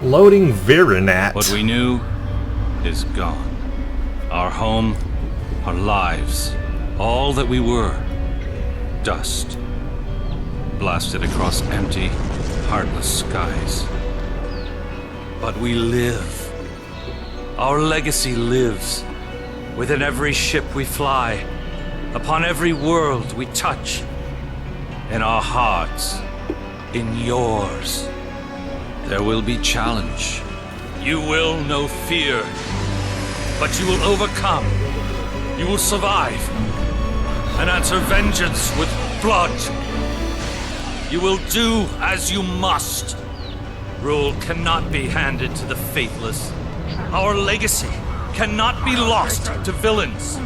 Loading Virinat. What we knew is gone. Our home, our lives, all that we were, dust. Blasted across empty, heartless skies. But we live. Our legacy lives within every ship we fly, upon every world we touch, in our hearts, in yours. There will be challenge. You will know fear, but you will overcome. You will survive and answer vengeance with blood. You will do as you must. Rule cannot be handed to the faithless. Our legacy cannot be lost to villains.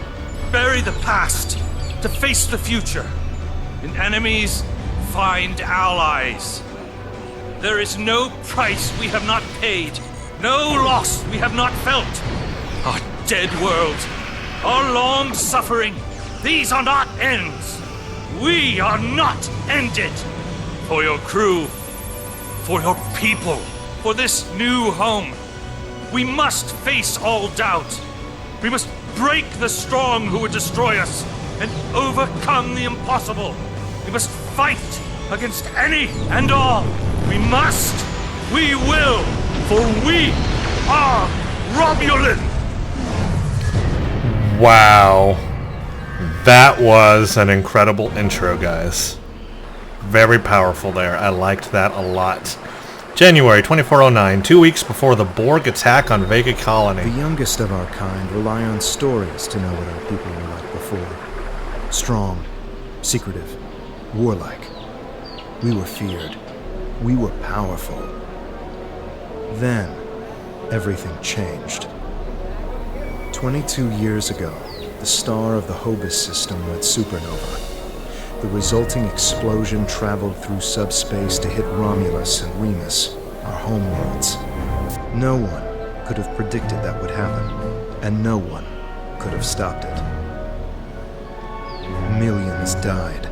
Bury the past to face the future. In enemies, find allies. There is no price we have not paid, no loss we have not felt. Our dead world, our long suffering, these are not ends. We are not ended. For your crew, for your people, for this new home, we must face all doubt. We must break the strong who would destroy us and overcome the impossible. We must fight against any and all. We must, we will, for we are Romulan! Wow. That was an incredible intro, guys. Very powerful there. I liked that a lot. January 2409, 2 weeks before the Borg attack on Vega Colony. The youngest of our kind rely on stories to know what our people were like before. Strong, secretive, warlike. We were feared. We were powerful. Then, everything changed. 22 years ago, the star of the Hobus system went supernova. The resulting explosion traveled through subspace to hit Romulus and Remus, our homeworlds. No one could have predicted that would happen, and no one could have stopped it. Millions died.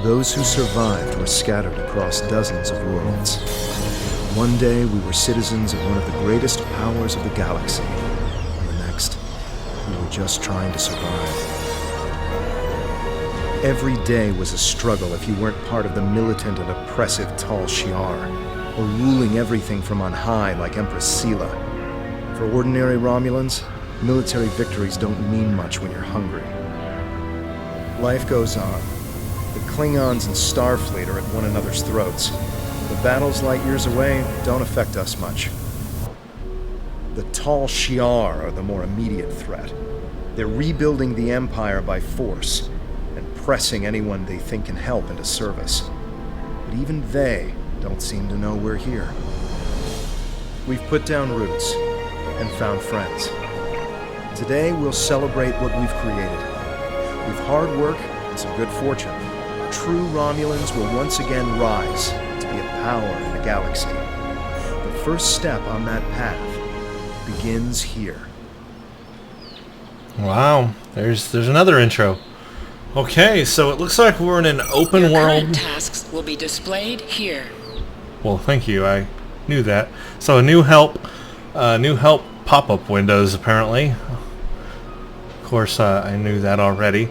Those who survived were scattered across dozens of worlds. One day we were citizens of one of the greatest powers of the galaxy, and the next, we were just trying to survive. Every day was a struggle if you weren't part of the militant and oppressive Tal Shiar, or ruling everything from on high like Empress Sela. For ordinary Romulans, military victories don't mean much when you're hungry. Life goes on. The Klingons and Starfleet are at one another's throats. The battles light years away don't affect us much. The Tal Shiar are the more immediate threat. They're rebuilding the Empire by force, and pressing anyone they think can help into service. But even they don't seem to know we're here. We've put down roots and found friends. Today we'll celebrate what we've created. With hard work and some good fortune, true Romulans will once again rise to be a power in the galaxy. The first step on that path begins here. Wow, there's another intro. Okay, so it looks like we're in an open Your world. current tasks will be displayed here. Well, thank you. I knew that. So a new help pop-up windows apparently. Of course, I knew that already.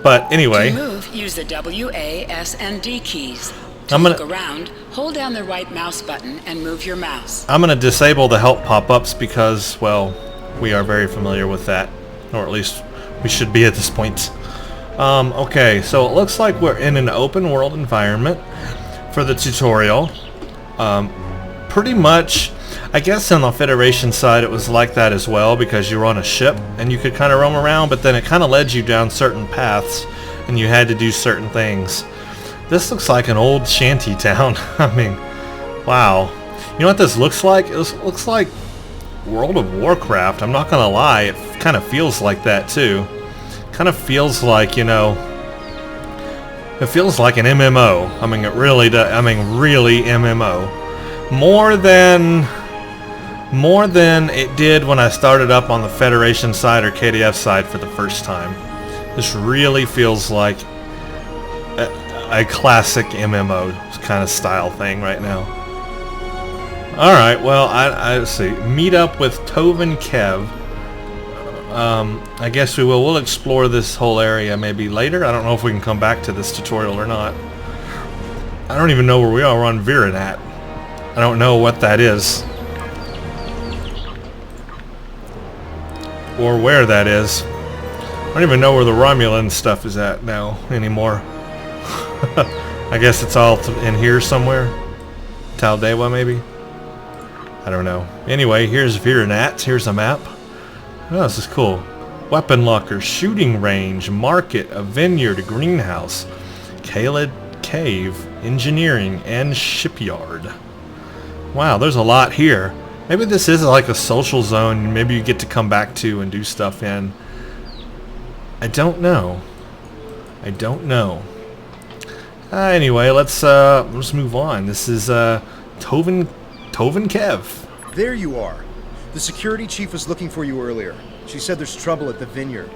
But anyway, To move, use the W, A, S, and D keys. To I'm gonna- look around, hold down the right mouse button and move your mouse. I'm going to disable the help pop-ups because, well, we are very familiar with that. Or at least we should be at this point. Okay, so it looks like we're in an open world environment for the tutorial. Pretty much, I guess on the Federation side it was like that as well, because you were on a ship and you could kind of roam around, but then it kind of led you down certain paths and you had to do certain things. This looks like an old shanty town. I mean, wow. You know what this looks like? It looks like World of Warcraft. I'm not gonna lie, it kind of feels like that too. Kind of feels like, you know, it feels like an MMO. I mean, it really does. I mean, really MMO. More than it did when I started up on the Federation side or KDF side for the first time. This really feels like a classic MMO kind of style thing right now. Alright, well, let's see. Meet up with Tovan Kev. I guess we will. We'll explore this whole area maybe later. I don't know if we can come back to this tutorial or not. I don't even know where we are. We're on Virinat. I don't know what that is. Or where that is. I don't even know where the Romulan stuff is at now anymore. I guess it's all in here somewhere. Taldewa maybe? I don't know. Anyway, here's Virinat. Here's a map. Oh, this is cool. Weapon locker, shooting range, market, a vineyard, a greenhouse, Kaled cave, engineering, and shipyard. Wow, there's a lot here. Maybe this is like a social zone maybe you get to come back to and do stuff in. I don't know. I don't know. Anyway, let's move on. This is Tovan Kev. There you are. The security chief was looking for you earlier. She said there's trouble at the vineyard.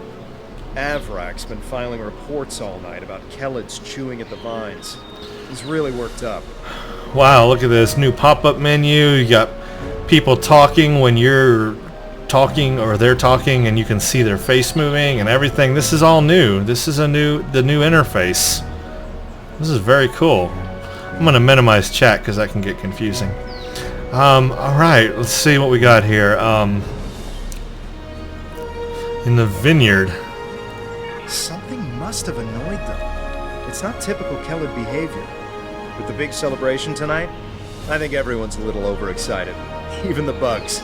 Avrak's been filing reports all night about Kelled's chewing at the vines. He's really worked up. Wow, look at this new pop-up menu. You got people talking when you're talking or they're talking, and you can see their face moving and everything. This is all new. This is the new interface. This is very cool. I'm gonna minimize chat because that can get confusing. Alright, let's see what we got here. In the vineyard. Something must have annoyed them. It's not typical Kelled behavior. With the big celebration tonight, I think everyone's a little overexcited. Even the bugs.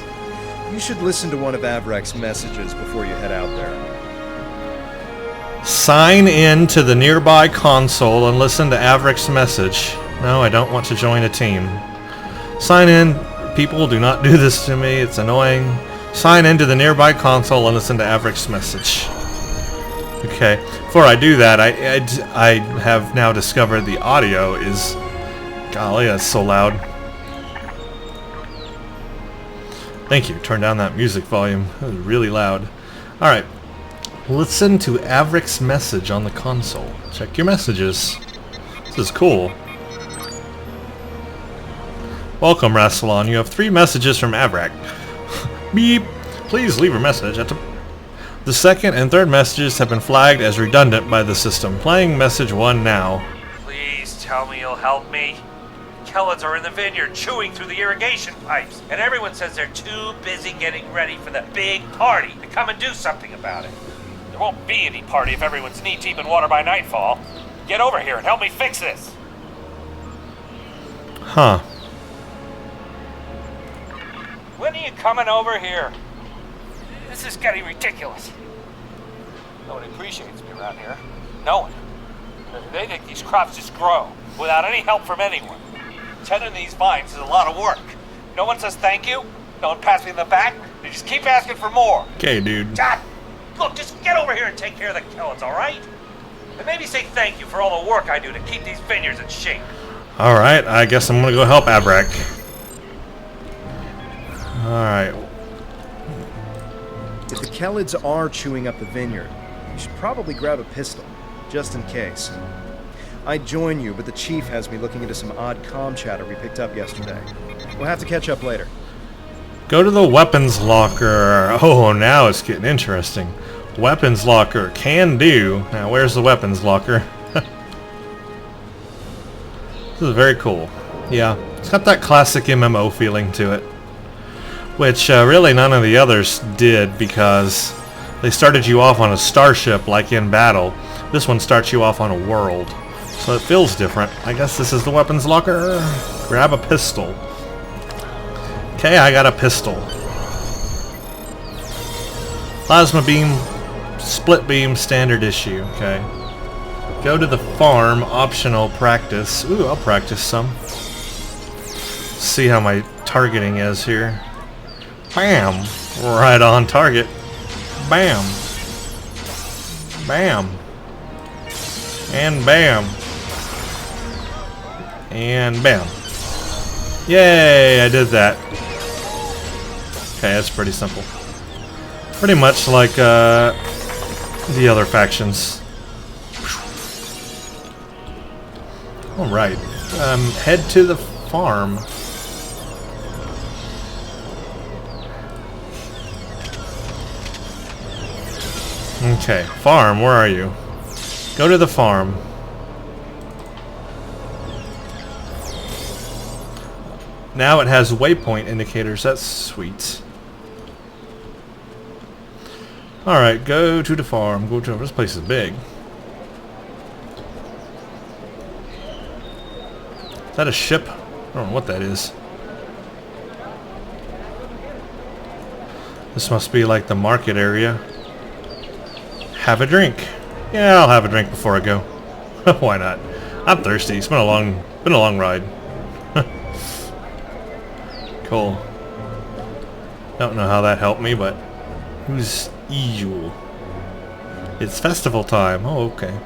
You should listen to one of Avrak's messages before you head out there. Sign in to the nearby console and listen to Avrak's message. No, I don't want to join a team. Sign in. People, do not do this to me. It's annoying. Sign in to the nearby console and listen to Avrak's message. Okay. Before I do that, I have now discovered the audio is... Golly, that's so loud. Thank you. Turn down that music volume. That was really loud. Alright. Listen to Avrak's message on the console. Check your messages. This is cool. Welcome, Rassilon. You have 3 messages from Avrak. Beep. Please leave a message at the second and third messages have been flagged as redundant by the system. Playing message 1 now. Please tell me you'll help me. Kelleds are in the vineyard chewing through the irrigation pipes, and everyone says they're too busy getting ready for the big party to come and do something about it. There won't be any party if everyone's knee-deep in water by nightfall. Get over here and help me fix this. Huh. When are you coming over here? This is getting ridiculous. Nobody appreciates me around here. No one. They think these crops just grow without any help from anyone. Tending these vines is a lot of work. No one says thank you. No one pats me in the back. They just keep asking for more. Okay, dude. God, look, just get over here and take care of the Kelleds, all right? And maybe say thank you for all the work I do to keep these vineyards in shape. Alright, I guess I'm gonna go help Avrak. Alright. If the Kelleds are chewing up the vineyard, you should probably grab a pistol, just in case. I'd join you, but the chief has me looking into some odd comm chatter we picked up yesterday. We'll have to catch up later. Go to the weapons locker. Oh, now it's getting interesting. Weapons locker. Can do. Now, where's the weapons locker? This is very cool. Yeah, it's got that classic MMO feeling to it. Which really none of the others did because they started you off on a starship like in battle. This one starts you off on a world. So it feels different. I guess this is the weapons locker. Grab a pistol. Okay, I got a pistol. Plasma beam, split beam, standard issue. Okay. Go to the farm, optional practice. Ooh, I'll practice some. See how my targeting is here. Bam! Right on target. Bam. Bam. And bam. And bam. Yay, I did that. Okay, that's pretty simple. Pretty much like the other factions. Alright. Head to the farm. Okay, farm, where are you? Go to the farm. Now it has waypoint indicators. That's sweet. Alright, go to the farm. Go to... This place is big. Is that a ship? I don't know what that is. This must be like the market area. Have a drink. Yeah, I'll have a drink before I go. Why not? I'm thirsty. It's been a long ride. Cool. Don't know how that helped me, but who's Ejul? It's festival time. Oh, okay.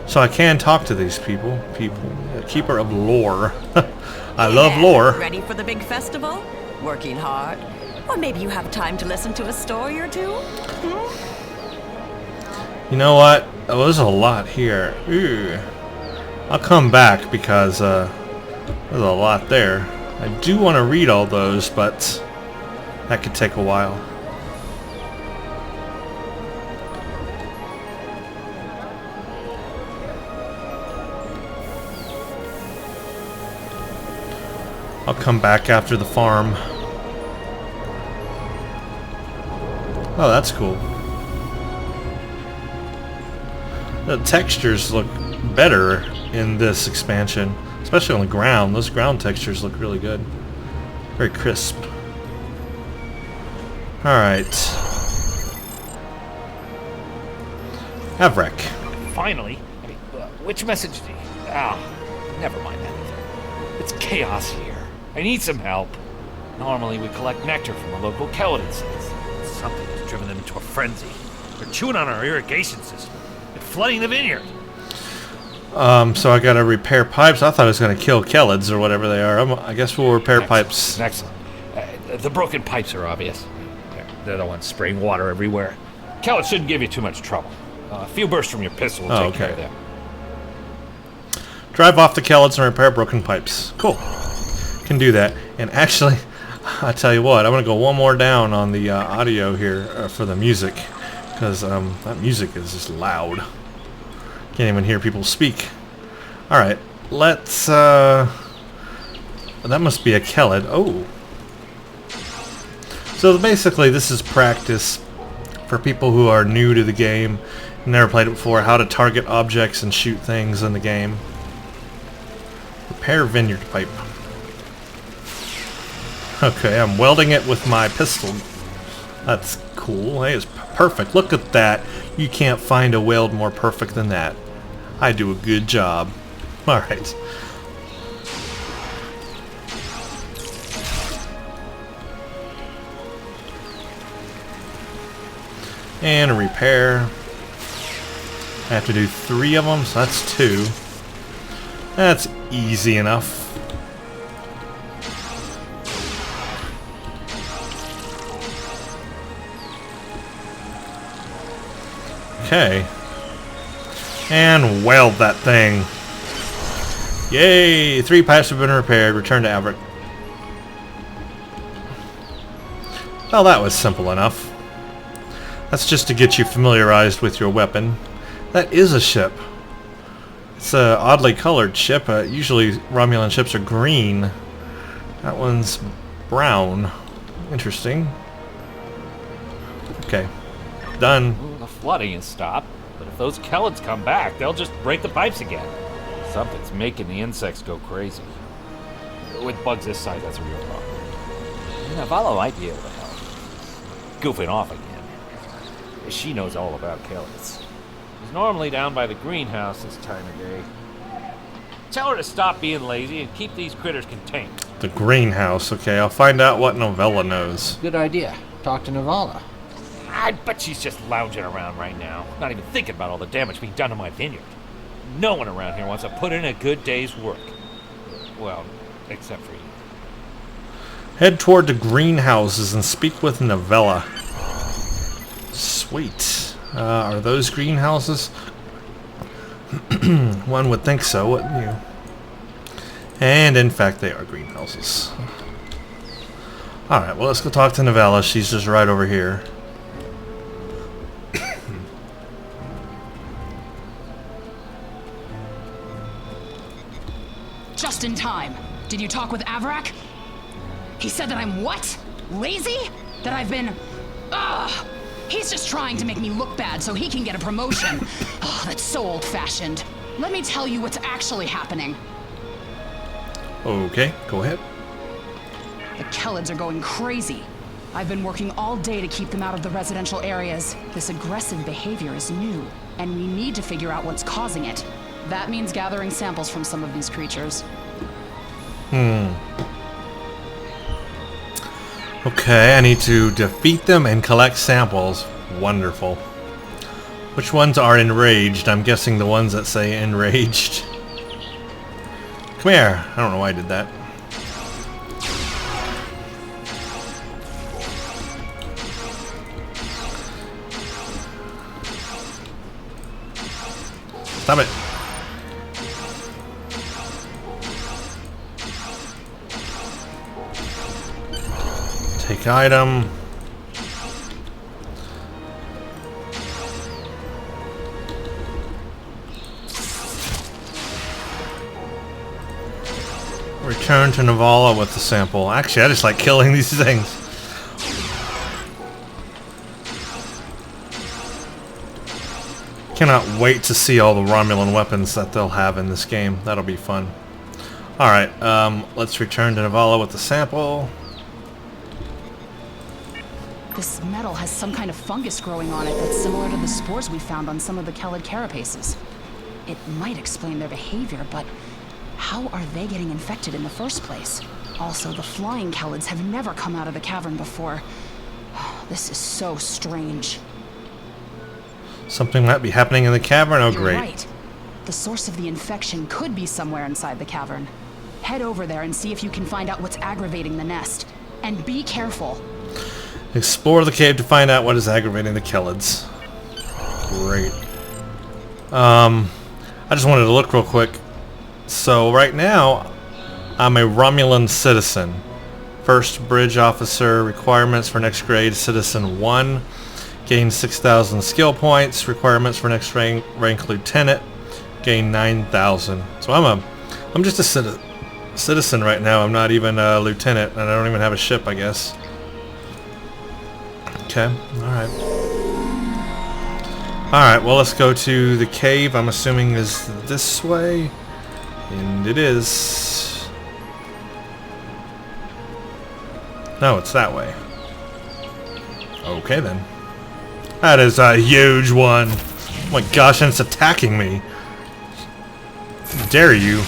So I can talk to these people. A keeper of lore. I love lore. Ready for the big festival? Working hard? Or maybe you have time to listen to a story or two? You know what? Oh, there's a lot here. Ooh. I'll come back because there's a lot there. I do want to read all those, but that could take a while. I'll come back after the farm. Oh, that's cool. The textures look better in this expansion, especially on the ground. Those ground textures look really good. Very crisp. Alright. Avrek. Finally? I mean, which message do you... Ah, never mind that. It's chaos here. I need some help. Normally we collect nectar from the local Keladin cities. Something has driven them into a frenzy. They're chewing on our irrigation system. They're flooding the vineyard. So I gotta repair pipes. I thought it was gonna kill Kelids or whatever they are. I guess we'll repair pipes. Excellent. The broken pipes are obvious. They're the ones spraying water everywhere. Kellet shouldn't give you too much trouble. A few bursts from your pistol will take care of them. Drive off the Kelids and repair broken pipes. Cool. Can do that. And actually, I tell you what, I'm gonna go one more down on the audio here for the music, because that music is just loud. Can't even hear people speak. Alright, let's that must be a Kelid. Oh. So basically this is practice for people who are new to the game, never played it before, how to target objects and shoot things in the game. Repair vineyard pipe. Okay, I'm welding it with my pistol. That's cool. Hey, it's perfect. Look at that. You can't find a weld more perfect than that. I do a good job. Alright. And repair. I have to do 3 of them, so that's 2. That's easy enough. Okay. And weld that thing. Yay! 3 pipes have been repaired. Return to Averick. Well, that was simple enough. That's just to get you familiarized with your weapon. That is a ship. It's a oddly colored ship. Usually Romulan ships are green. That one's brown. Interesting. Okay. Done. Well, the flooding has stopped, but if those Kelids come back, they'll just break the pipes again. Something's making the insects go crazy. With bugs this size, that's a real problem. Navala might be able to help. Goofing off again. She knows all about Kelids. She's normally down by the greenhouse this time of day. Tell her to stop being lazy and keep these critters contained. The greenhouse. Okay, I'll find out what Novella knows. Good idea. Talk to Navala. I bet she's just lounging around right now, not even thinking about all the damage being done to my vineyard. No one around here wants to put in a good day's work. Well, except for you. Head toward the greenhouses and speak with Novella. Sweet. Are those greenhouses? One would think so, wouldn't you? And in fact, they are greenhouses. Alright, well, let's go talk to Novella. She's just right over here. just in time. Did you talk with Avrak? He said that I'm what? Lazy? That I've been... Ugh! He's just trying to make me look bad so he can get a promotion. Oh, that's so old-fashioned. Let me tell you what's actually happening. Okay, go ahead. The Kellids are going crazy. I've been working all day to keep them out of the residential areas. This aggressive behavior is new, and we need to figure out what's causing it. That means gathering samples from some of these creatures. Okay, I need to defeat them and collect samples. Wonderful. Which ones are enraged? I'm guessing the ones that say enraged. Come here. I don't know why I did that. Stop it. Take item. Return to Navala with the sample. Actually, I just like killing these things. Cannot wait to see all the Romulan weapons that they'll have in this game. That'll be fun. Alright, let's return to Navala with the sample. This metal has some kind of fungus growing on it that's similar to the spores we found on some of the Kellid carapaces. It might explain their behavior, but how are they getting infected in the first place? Also, the flying Kellids have never come out of the cavern before. This is so strange. Something might be happening in the cavern? Oh, You're great. right. The source of the infection could be somewhere inside the cavern. Head over there and see if you can find out what's aggravating the nest. And be careful. Explore the cave to find out what is aggravating the Kellids. Great. I just wanted to look real quick. So right now, I'm a Romulan citizen. First bridge officer, requirements for next grade, citizen 1. Gain 6,000 skill points. Requirements for next rank lieutenant. Gain 9,000. So I'm just a citizen right now. I'm not even a lieutenant, and I don't even have a ship, I guess. Okay, alright. Alright, well, let's go to the cave. I'm assuming is this way. And it is. No, it's that way. Okay, then. That is a huge one. Oh my gosh, and it's attacking me. How dare you?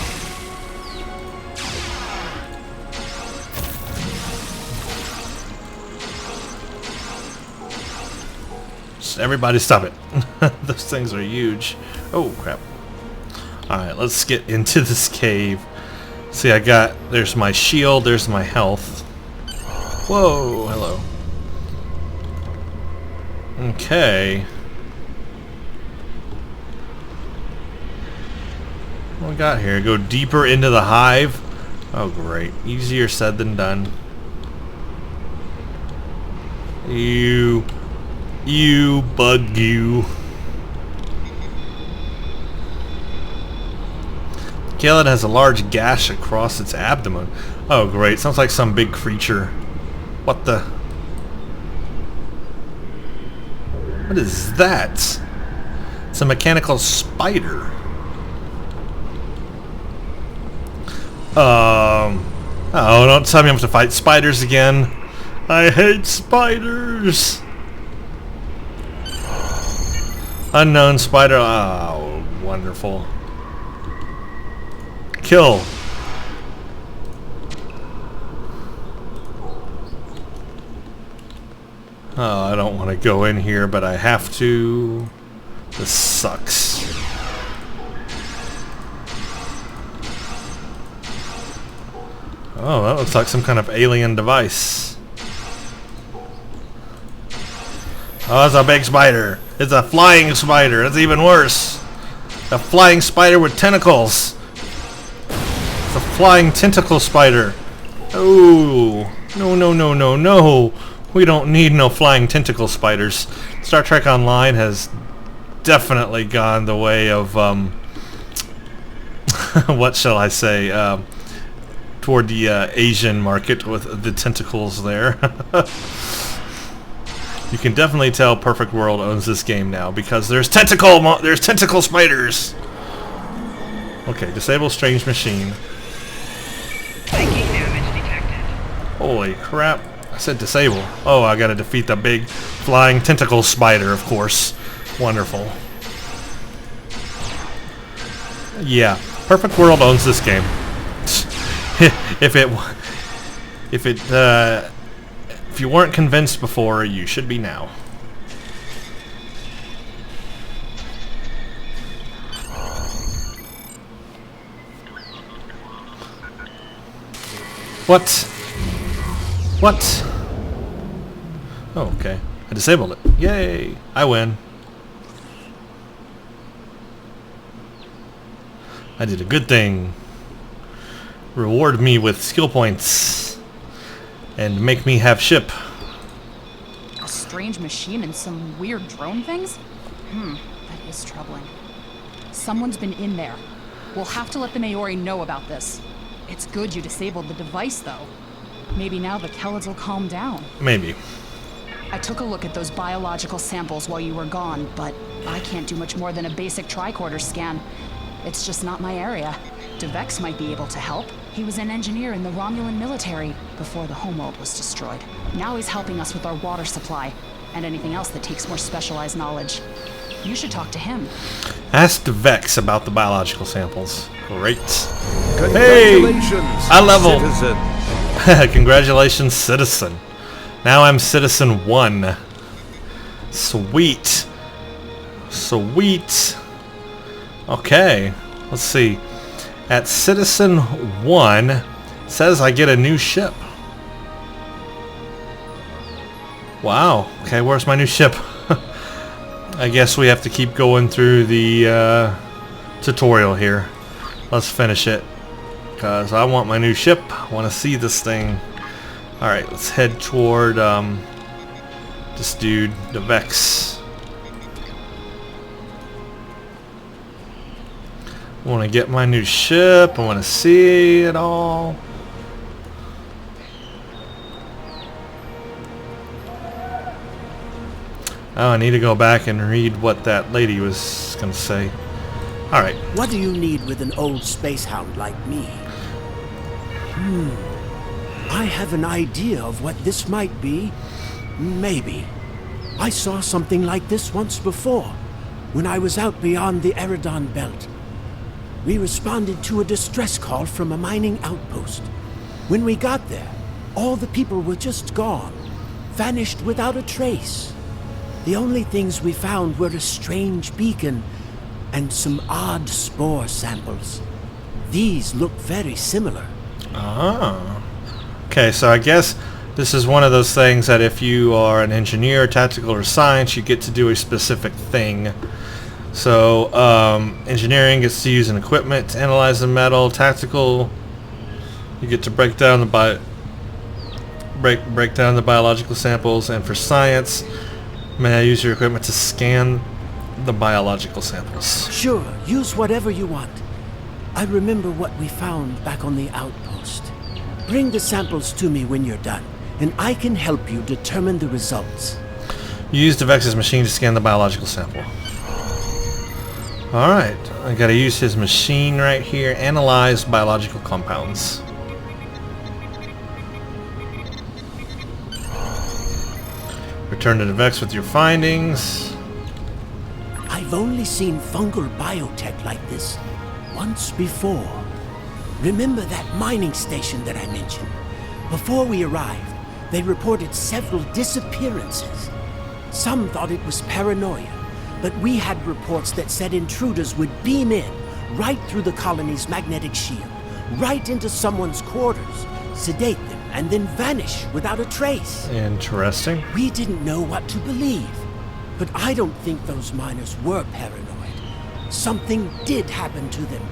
Everybody stop it. Those things are huge. Oh, crap. Alright, let's get into this cave. See, there's my shield, there's my health. Whoa, hello. Okay. What we got here? Go deeper into the hive. Oh, great. Easier said than done. You bug you. Kellid has a large gash across its abdomen. Oh great, sounds like some big creature. What the? What is that? It's a mechanical spider. Oh, don't tell me I have to fight spiders again. I hate spiders. Unknown spider. Oh, wonderful. Kill. Oh, I don't want to go in here, but I have to. This sucks. Oh, that looks like some kind of alien device. Oh, it's a big spider. It's a flying spider. That's even worse. A flying spider with tentacles. It's a flying tentacle spider. Oh, no, no, no, no, no. We don't need no flying tentacle spiders. Star Trek Online has definitely gone the way of, what shall I say, toward the Asian market with the tentacles there. You can definitely tell Perfect World owns this game now because there's tentacle spiders. Okay, disable strange machine. Psychic damage detected. Holy crap! I said disable. Oh, I gotta defeat the big flying tentacle spider, of course. Wonderful. Yeah, Perfect World owns this game. If you weren't convinced before, you should be now. What? What? Oh, okay. I disabled it. Yay! I win. I did a good thing. Reward me with skill points. And make me have ship. A strange machine and some weird drone things? That is troubling. Someone's been in there. We'll have to let the Maori know about this. It's good you disabled the device, though. Maybe now the Kellids will calm down. Maybe. I took a look at those biological samples while you were gone, but I can't do much more than a basic tricorder scan. It's just not my area. DeVex might be able to help. He was an engineer in the Romulan military before the homeworld was destroyed. Now he's helping us with our water supply and anything else that takes more specialized knowledge. You should talk to him. Ask DeVex about the biological samples. Great. Congratulations, I leveled. citizen. Congratulations, citizen. Now I'm citizen 1. Sweet. Sweet. Okay. Let's see. At citizen 1, it says I get a new ship. Wow. Okay, where's my new ship? I guess we have to keep going through the tutorial here. Let's finish it. Because I want my new ship. I want to see this thing. Alright, let's head toward this dude, the Vex. I want to get my new ship. I want to see it all. Oh, I need to go back and read what that lady was going to say. Alright. What do you need with an old space hound like me? I have an idea of what this might be. Maybe. I saw something like this once before, when I was out beyond the Eridon Belt. We responded to a distress call from a mining outpost. When we got there, all the people were just gone, vanished without a trace. The only things we found were a strange beacon and some odd spore samples. These look very similar. Ah. Okay, so I guess this is one of those things that if you are an engineer, tactical, or science, you get to do a specific thing. So, engineering gets to use an equipment to analyze the metal. Tactical, you get to break down the break down the biological samples, and for science, may I use your equipment to scan the biological samples? Sure, use whatever you want. I remember what we found back on the outpost. Bring the samples to me when you're done, and I can help you determine the results. Use DeVex's machine to scan the biological sample. Alright, I gotta use his machine right here. Analyze biological compounds. Return to DeVex with your findings. I've only seen fungal biotech like this once before. Remember that mining station that I mentioned? Before we arrived, they reported several disappearances. Some thought it was paranoia, but we had reports that said intruders would beam in right through the colony's magnetic shield, right into someone's quarters, sedate them, and then vanish without a trace. Interesting. We didn't know what to believe, but I don't think those miners were paranoid. Something did happen to them,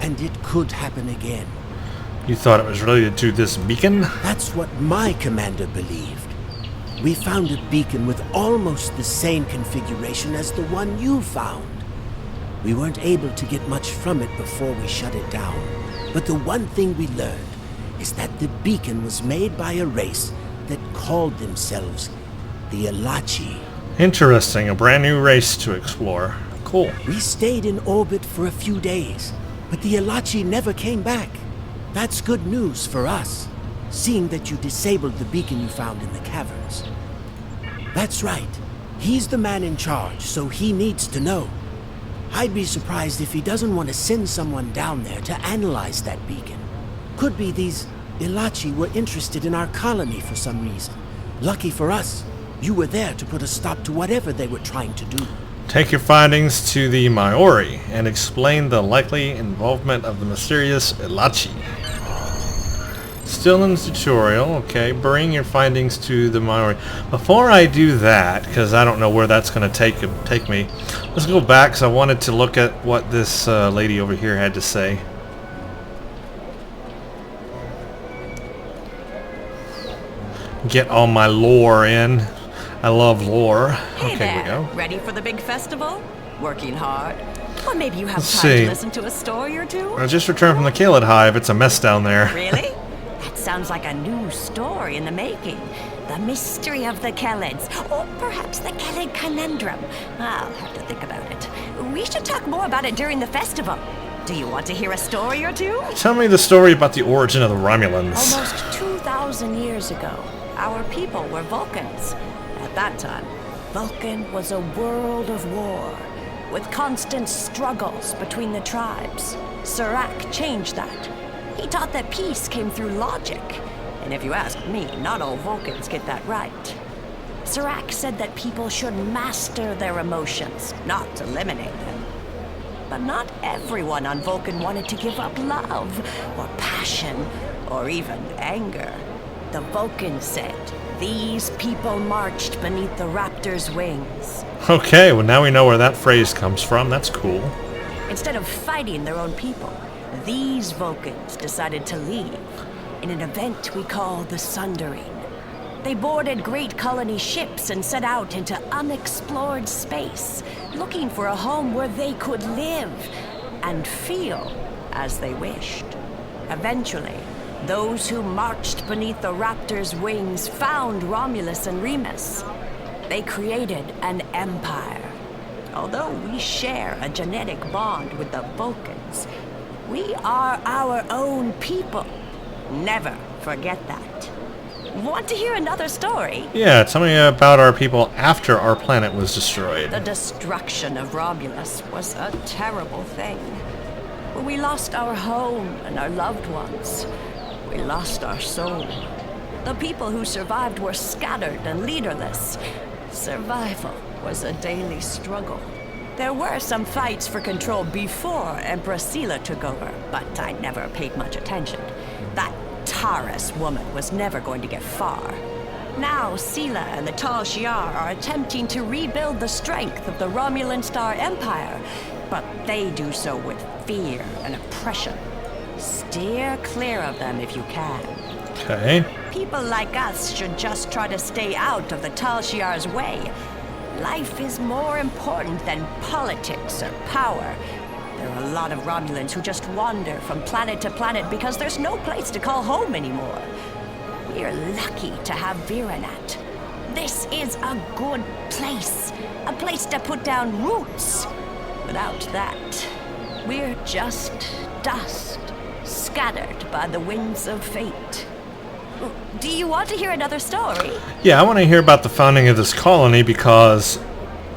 and it could happen again. You thought it was related to this beacon? That's what my commander believed. We found a beacon with almost the same configuration as the one you found. We weren't able to get much from it before we shut it down, but the one thing we learned is that the beacon was made by a race that called themselves the a.k.a. Interesting. A brand new race to explore. Cool. We stayed in orbit for a few days, but the a.k.a. never came back. That's good news for us, seeing that you disabled the beacon you found in the caverns. That's right. He's the man in charge, so he needs to know. I'd be surprised if he doesn't want to send someone down there to analyze that beacon. Could be these a.k.a. were interested in our colony for some reason. Lucky for us, you were there to put a stop to whatever they were trying to do. Take your findings to the Maori and explain the likely involvement of the mysterious a.k.a. Still in the tutorial, okay. Bring your findings to the Maori. Before I do that, because I don't know where that's going to take me, let's go back because I wanted to look at what this lady over here had to say. Get all my lore in. I love lore. Hey Okay, there. we go. Ready for the big festival? Working hard? Or maybe you have Let's time see. to listen to a story or two? I just returned from the Kaled Hive. It's a mess down there. Really? That sounds like a new story in the making. The mystery of the Kelids, or perhaps the Kelid conundrum. I'll have to think about it. We should talk more about it during the festival. Do you want to hear a story or two? Tell me the story about the origin of the Romulans. Almost 2,000 years ago, our people were Vulcans. At that time, Vulcan was a world of war, with constant struggles between the tribes. Serac changed that. He taught that peace came through logic. And if you ask me, not all Vulcans get that right. Serac said that people should master their emotions, not eliminate them. But not everyone on Vulcan wanted to give up love, or passion, or even anger. The Vulcans said these people marched beneath the raptor's wings. Okay, well now we know where that phrase comes from. That's cool. Instead of fighting their own people, these Vulcans decided to leave in an event we call the Sundering. They boarded great colony ships and set out into unexplored space, looking for a home where they could live and feel as they wished. Eventually, those who marched beneath the raptor's wings found Romulus and Remus. They created an empire. Although we share a genetic bond with the Vulcans, we are our own people. Never forget that. Want to hear another story? Yeah, tell me about our people after our planet was destroyed. The destruction of Romulus was a terrible thing. We lost our home and our loved ones. We lost our soul. The people who survived were scattered and leaderless. Survival was a daily struggle. There were some fights for control before Empress Sela took over, but I never paid much attention. That Taurus woman was never going to get far. Now Sela and the Tal Shiar are attempting to rebuild the strength of the Romulan Star Empire, but they do so with fear and oppression. Steer clear of them if you can. Okay. People like us should just try to stay out of the Tal Shiar's way. Life is more important than politics or power. There are a lot of Romulans who just wander from planet to planet because there's no place to call home anymore. We're lucky to have Viranat. This is a good place. A place to put down roots. Without that, we're just dust, scattered by the winds of fate. Do you want to hear another story? Yeah, I want to hear about the founding of this colony because,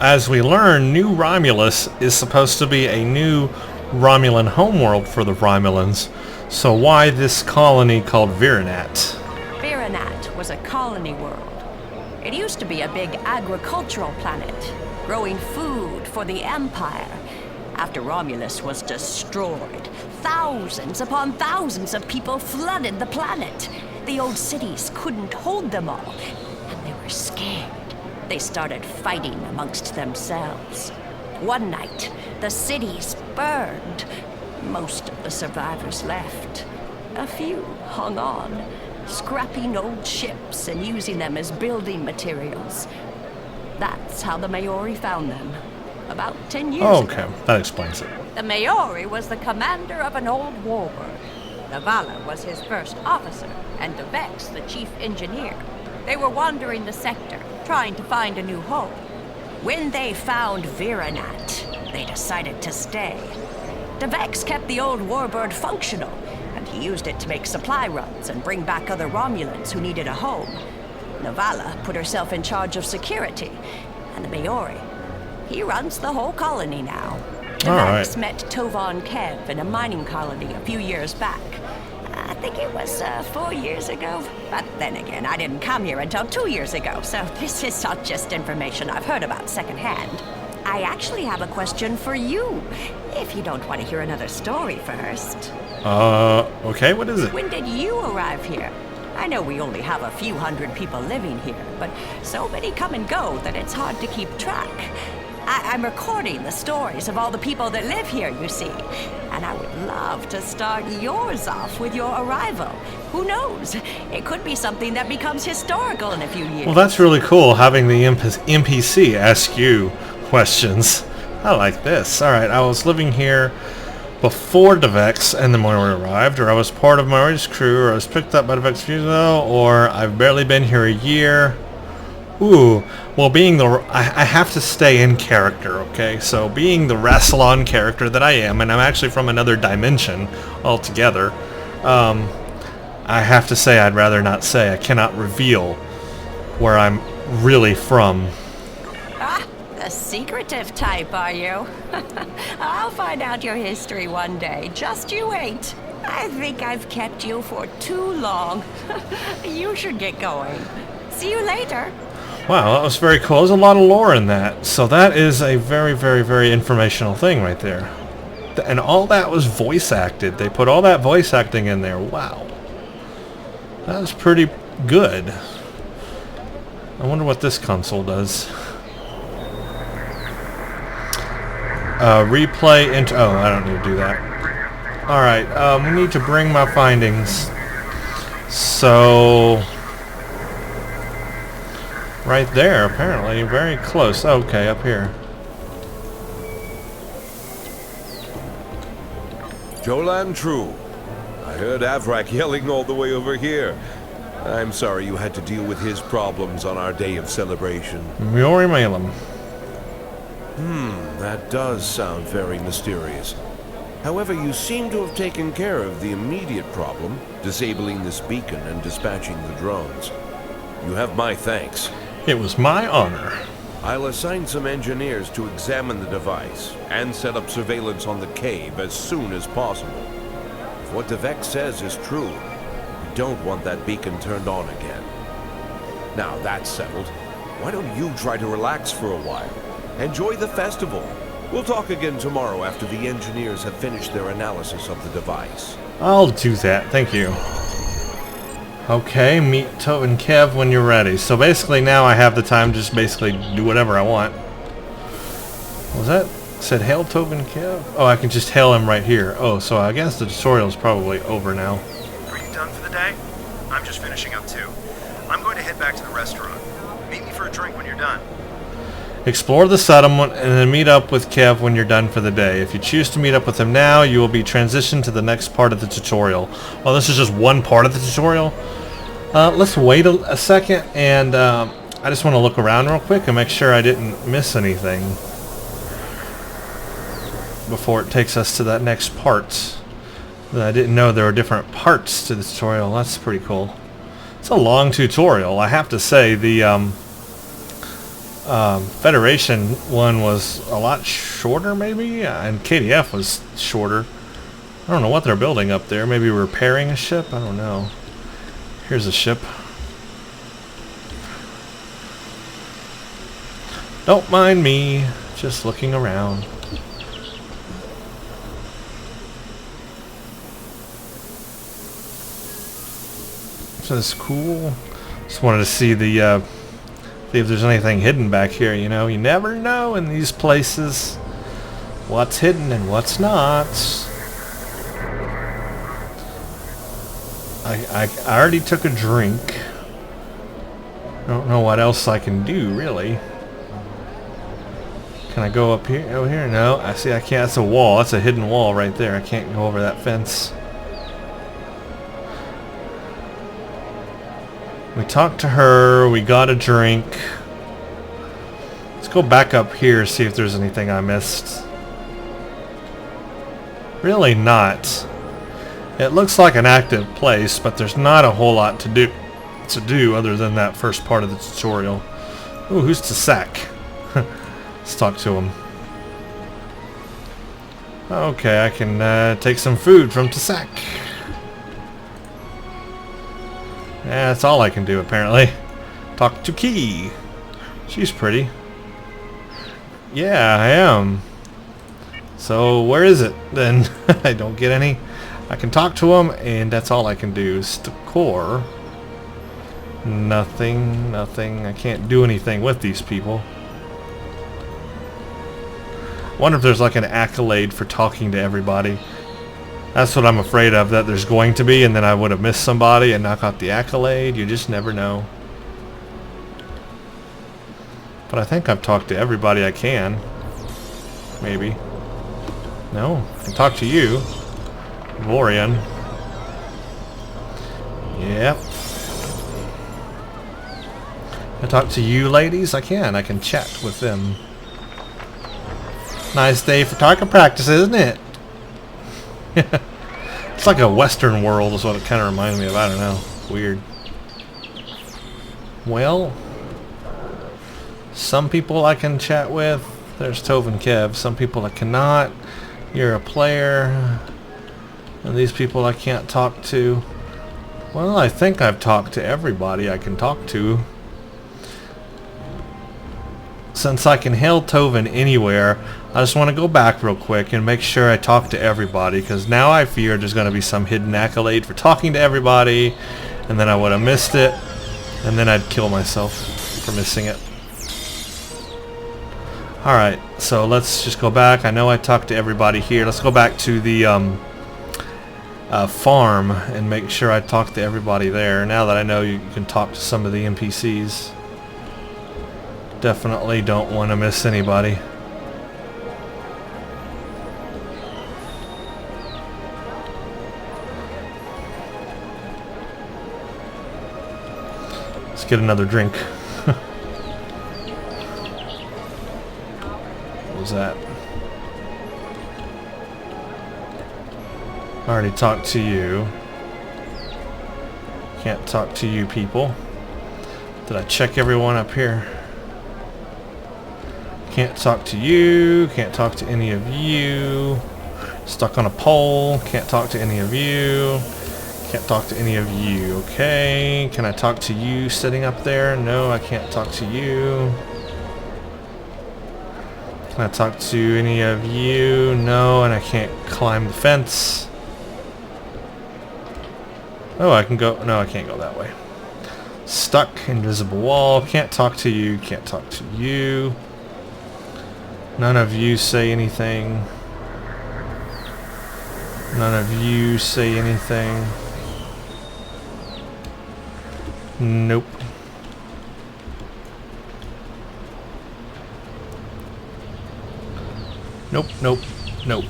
as we learn, New Romulus is supposed to be a new Romulan homeworld for the Romulans. So why this colony called Viranat? Viranat was a colony world. It used to be a big agricultural planet, growing food for the Empire. After Romulus was destroyed, thousands upon thousands of people flooded the planet. The old cities couldn't hold them all, and they were scared. They started fighting amongst themselves. One night, the cities burned. Most of the survivors left. A few hung on, scrapping old ships and using them as building materials. That's how the Maori found them, about 10 years ago. Okay, that explains it. The Maori was the commander of an old warbird. Navala was his first officer, and Devex the chief engineer. They were wandering the sector, trying to find a new home. When they found Viranat, they decided to stay. Devex kept the old warbird functional, and he used it to make supply runs and bring back other Romulans who needed a home. Navala put herself in charge of security, and the Maori. He runs the whole colony now. Devex met Tovan Kev in a mining colony a few years back. I think it was 4 years ago. But then again, I didn't come here until 2 years ago, so this is not just information I've heard about secondhand. I actually have a question for you, if you don't want to hear another story first. Okay, what is it? When did you arrive here? I know we only have a few hundred people living here, but so many come and go that it's hard to keep track. I'm recording the stories of all the people that live here, you see. And I would love to start yours off with your arrival. Who knows? It could be something that becomes historical in a few years. Well, that's really cool, having the NPC ask you questions. I like this. Alright, I was living here before Devex and the Maori arrived, or I was part of Maori's crew, or I was picked up by Devex a few years ago, or I've barely been here a year. Ooh, well, being the... I have to stay in character, okay? So, being the Rassilon character that I am, and I'm actually from another dimension altogether, I have to say I'd rather not say. I cannot reveal where I'm really from. Ah, the secretive type, are you? I'll find out your history one day. Just you wait. I think I've kept you for too long. You should get going. See you later. Wow, that was very cool. There's a lot of lore in that. So that is a very, very, very informational thing right there. And all that was voice acted. They put all that voice acting in there. Wow. That was pretty good. I wonder what this console does. Replay into... Oh, I don't need to do that. Alright, we need to bring my findings. So... Right there, apparently. Very close. Okay, up here. Jolan true. I heard Avrak yelling all the way over here. I'm sorry you had to deal with his problems on our day of celebration. Miori Malum. That does sound very mysterious. However, you seem to have taken care of the immediate problem, disabling this beacon and dispatching the drones. You have my thanks. It was my honor. I'll assign some engineers to examine the device and set up surveillance on the cave as soon as possible. If what Devex says is true, we don't want that beacon turned on again. Now that's settled, why don't you try to relax for a while? Enjoy the festival. We'll talk again tomorrow after the engineers have finished their analysis of the device. I'll do that, thank you. Okay, meet Tov and Kev when you're ready. So basically now I have the time to just basically do whatever I want. Was that? Said hail Tov and Kev? Oh, I can just hail him right here. Oh, so I guess the tutorial's probably over now. Are you done for the day? I'm just finishing up too. I'm going to head back to the restaurant. Meet me for a drink when you're done. Explore the settlement and then meet up with Kev when you're done for the day. If you choose to meet up with him now, you will be transitioned to the next part of the tutorial. Well, this is just one part of the tutorial. Let's wait a second, and I just want to look around real quick and make sure I didn't miss anything before it takes us to that next part. I didn't know there were different parts to the tutorial. That's pretty cool. It's a long tutorial. I have to say, the Federation one was a lot shorter, maybe, and KDF was shorter. I don't know what they're building up there. Maybe repairing a ship? I don't know. Here's a ship. Don't mind me, just looking around. So this is cool. Just wanted to see the see if there's anything hidden back here, you know. You never know in these places what's hidden and what's not. I already took a drink. I don't know what else I can do, really. Can I go up here? Over here? No. I see I can't. That's a wall. That's a hidden wall right there. I can't go over that fence. We talked to her, we got a drink. Let's go back up here, see if there's anything I missed. Really not. It looks like an active place, but there's not a whole lot to do other than that first part of the tutorial. Ooh, who's Tsack? Let's talk to him. Okay, I can take some food from Tsack. Yeah, that's all I can do apparently. Talk to Key. She's pretty. Yeah, I am. So where is it then? I don't get any. I can talk to him, and that's all I can do. Stakor. Nothing, nothing. I can't do anything with these people. Wonder if there's like an accolade for talking to everybody. That's what I'm afraid of, that there's going to be, and then I would have missed somebody and not got the accolade. You just never know. But I think I've talked to everybody I can. Maybe. No, I can talk to you. Vorian. Yep. I talk to you ladies? I can chat with them. Nice day for target practice, isn't it? It's like a Western world is what it kind of reminds me of. I don't know. Weird. Well, some people I can chat with. There's Tove and Kev. Some people I cannot. You're a player. And these people I can't talk to. Well, I think I've talked to everybody I can talk to. Since I can hail Toven anywhere, I just want to go back real quick and make sure I talk to everybody, because now I fear there's going to be some hidden accolade for talking to everybody, and then I would have missed it, and then I'd kill myself for missing it. Alright, so let's just go back. I know I talked to everybody here. Let's go back to the farm and make sure I talk to everybody there. Now that I know you can talk to some of the NPCs. Definitely don't want to miss anybody. Let's get another drink. What was that? I already talked to you. Can't talk to you people. Did I check everyone up here? Can't talk to you. Can't talk to any of you. Stuck on a pole. Can't talk to any of you. Can't talk to any of you. Okay. Can I talk to you sitting up there? No, I can't talk to you. Can I talk to any of you? No, and I can't climb the fence. Oh, I can go. No, I can't go that way. Stuck. Invisible wall. Can't talk to you. Can't talk to you. None of you say anything. None of you say anything. Nope. Nope, nope, nope.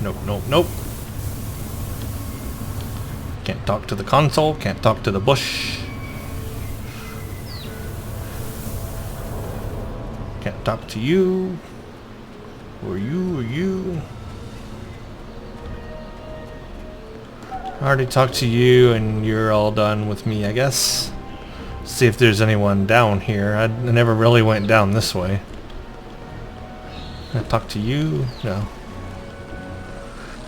Nope, nope, nope. Can't talk to the console, can't talk to the bush. Can't talk to you. Or you. I already talked to you and you're all done with me, I guess. See if there's anyone down here. I never really went down this way. Can I talk to you? No.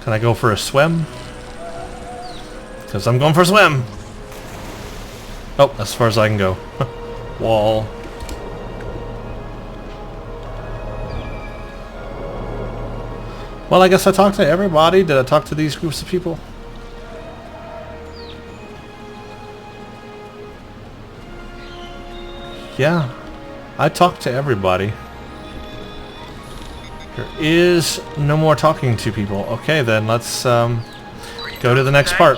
Can I go for a swim? Because I'm going for a swim! Oh, as far as I can go. Wall. Well, I guess I talked to everybody. Did I talk to these groups of people? Yeah, I talked to everybody. There is no more talking to people. Okay, then let's go to the next part.